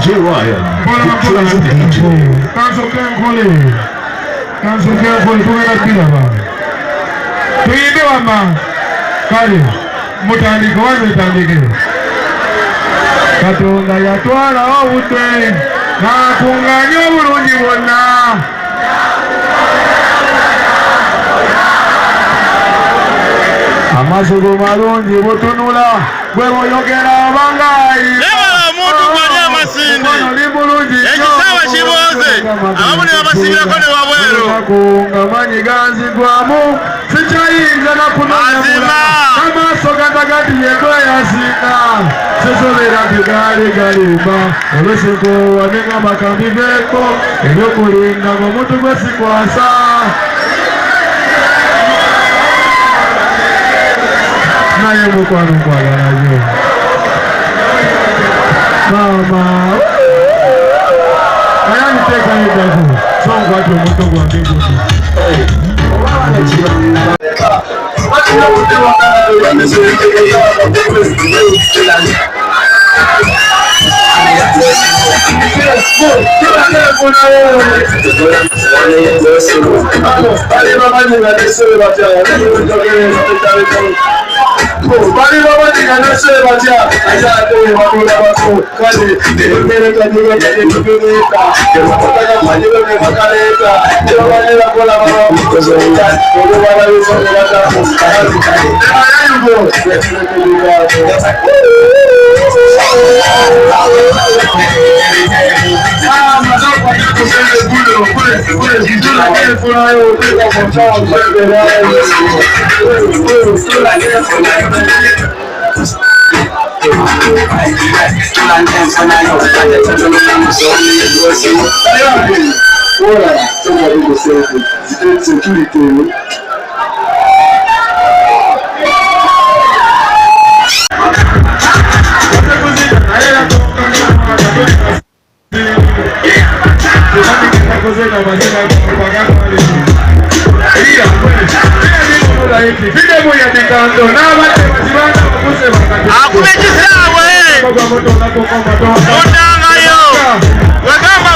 DJ Ryan. Cancel carefully. Tuibiwa ma kale mutandiko wametandike Katonda yatwala obudde n'akunganya obulungi bwonna amasugo malungi butunula gwe boyogera abangayi omuntu gwali Masindi ekisawe kiboze abamu ne babasibirako ne wabweru nga manyi ganzigwamu sikyayinza nakunozima amaaso gatagati yegweyasinga sisobera tigali galimba olwesikoowa nenga makambiveeko ebyokulinda ng'omuntu gwe sikwasa naye mukwano nkwagalayo mama ayaniteekayeddako so nkwati omuto gwange guti Bali baba tinganase bacha ajate bakula bako kale ndere kanyuga ndeka ndeka manyuga ngebakaleka ndebale bakola baba kozonda ndebala bisonda ayugo Kukisawe otangayo wagamba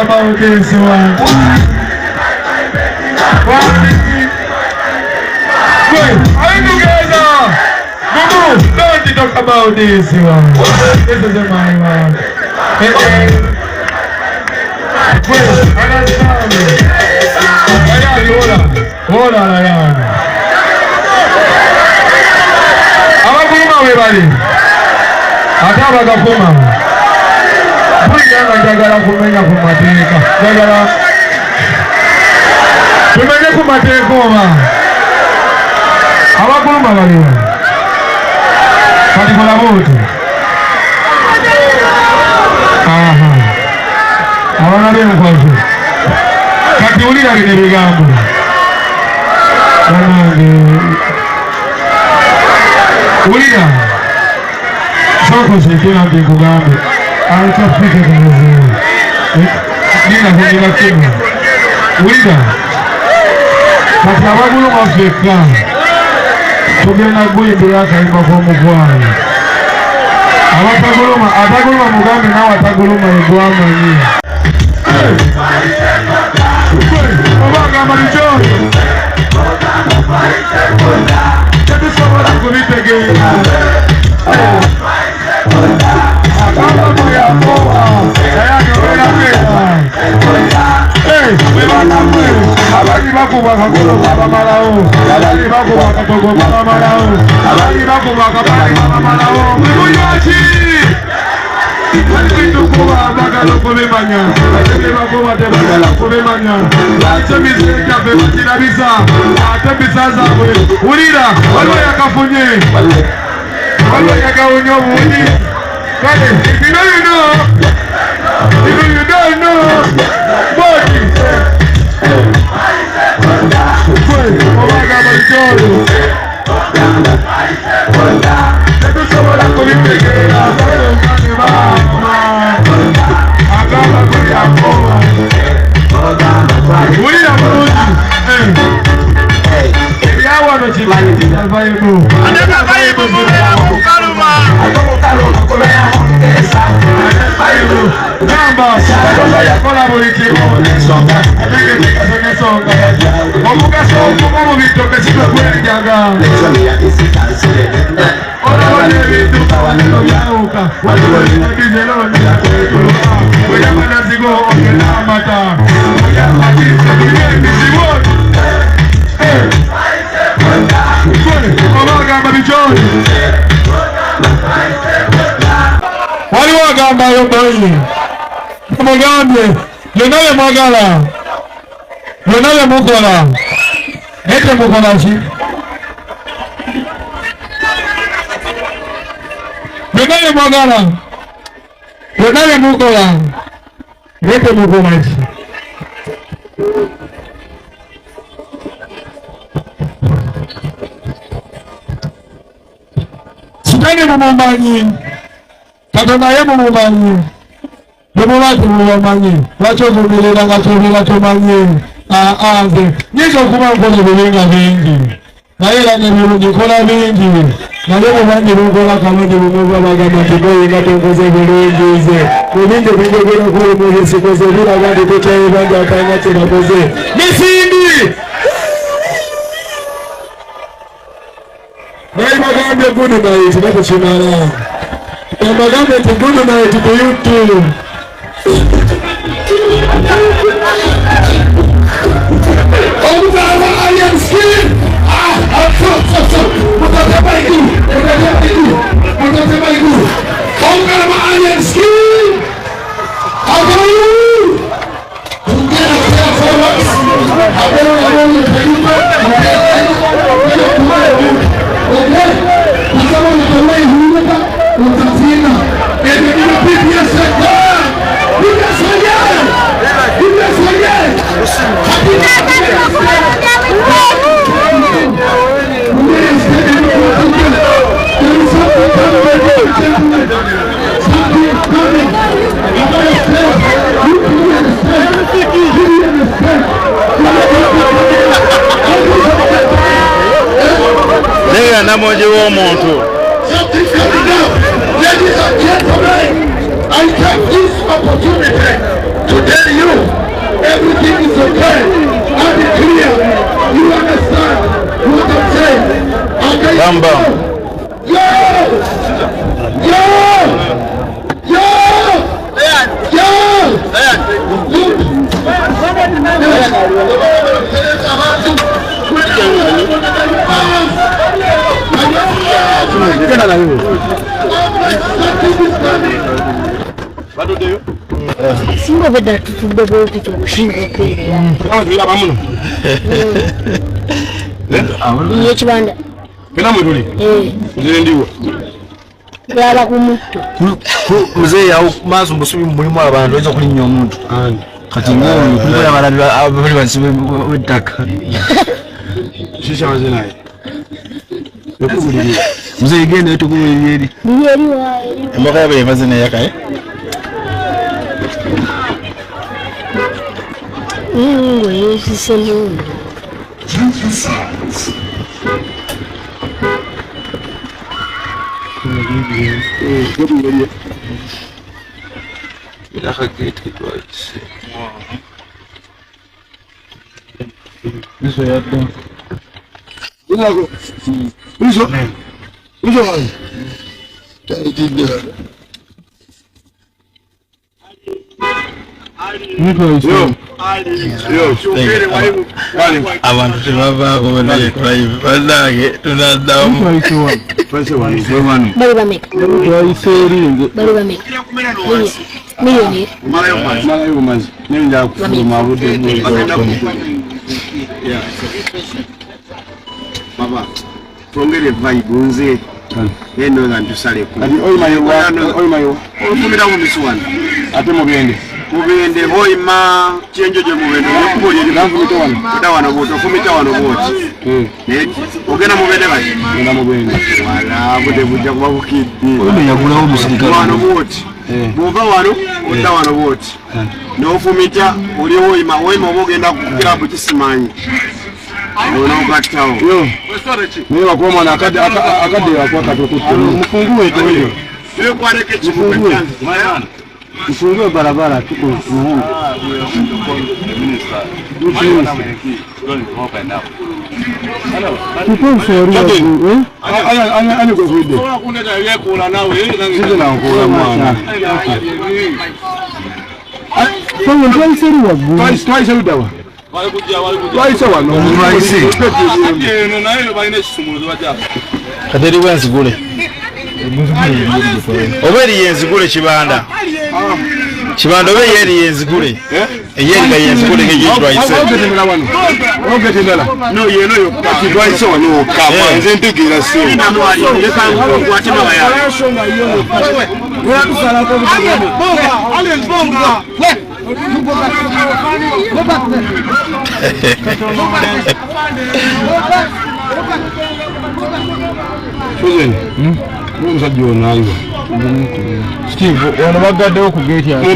about this one. Don't talk about this one. This is my one. Hold on, abaguluma we bali ate abagakoma buliranga njagala kumenya ku mateeka njagala tumenye ku mateeka oba abaguluma baliwa kati mulabuuti abana b'enkwavu kati wulira bino ebigambo wulira sokoze ekera nti nkugambe akyafike kumuzimu nina kugira kimu wulira kati abaguluma ffekka tugenda kuyimbira akayimba k'omukwano ataguluma mugambe nawe ataguluma egwamanyi obagamba nikyo tetusobola kubitegeera agamba muyakoba naye anyoberako era abali bakuba kakolo babamalawo abali bakuba katogo babamalawo abali bakuba kabali babamalawo muyaki Kuba bagala kubimanya ate bakuba tebagala kubimanya ate bizeka bebatirabisa ate bisazaabwe ulira waliwo yakafunye waliwo yakawunye obuwuni kale you know if you don't know body obaga balikyolo tetusobola kubitegera agamba kulyakoba wulira bulungi ebyawano kimanyikiavayibu gamba Katonda yakola buli kimu n'ensonga omugaso okuva mu bintu tekikukwenjaga olabona ebintu byawuka waliwo ebinabizeronyakwetuluka bweyamanazigo ogenda amata ebizibu oba agamba bikyoli waliwo agambayo boyi mugambye byonna bye mwagala byonna bye mukola naye temukola ki byonna bye mwagala byonna bye mukola naye temukola ki kitani mumumanyi Katonda ye mumumanyi bwemubati mubamanyi lwaki ovumirira nga kyobera tomanyi nze nyinza okuba nkola ebibinga bingi naye era nebirungi kola bingi naye mubangi bunkola kalungi bumuva bagamba nti boyinga tonkoze bulungi ze ebingi binjogera kulimuzisikoze biraga nti tokyayibanja akanya kyenakoze Masindi naye bagambye good night nakukimala Magabe to good night to you too. Oh, I am scared. Namoje w'omuntu Ladies and gentlemen, I take this opportunity to tell you everything is okay and clear. You understand what I'm saying? Okay. Bamba. Yo! Yo! Yo! Yo! Singo beda tutubbe bwoti kyokushinga kwera. Iye kibanda. Pena mwituli? Nzire ndiwa. Yaba kumutto. Mzee au mazu mbusubi mulimu abantu ezo kulinya omuntu. Kati ngoyo kukola abalala abali bansibe wettaka. Shisha maze naye. Mzee igende etukubulira eri. Eri wa eri. Mboka yabe mazina yakaye. Ngo yesisemu. Isso é bom. Isso. Muito isso. abantu tebavaako live banange tunaddamu bali bameka miliyoni baba tongere vibe nze eno nga ntusaleko ati oyimayo ofumira mu miswana ate mugende hoima chenjo je mubende yokuboli wana boto ofumita wano boti ogenda mubende bati ngenda mugende wala bude bujja kuba bukidde ono yagulawo omusirikale wano boti bwova wano odda wano boti n'ofumita oli hoima oba ogenda ku kilabu kisimanyi naye wakuba mwana akadde wakuba katokutte mufunguwe toyo mfungue barabara tuko muhungu kateri bwenzigule oba eriyo enzigule kibanda oba eriyo enzigule eyeriga yenzigule ngegyetwayise nze ntegeera Omusajja ono ayiwa Steve ono bagaddewo ku geeti ate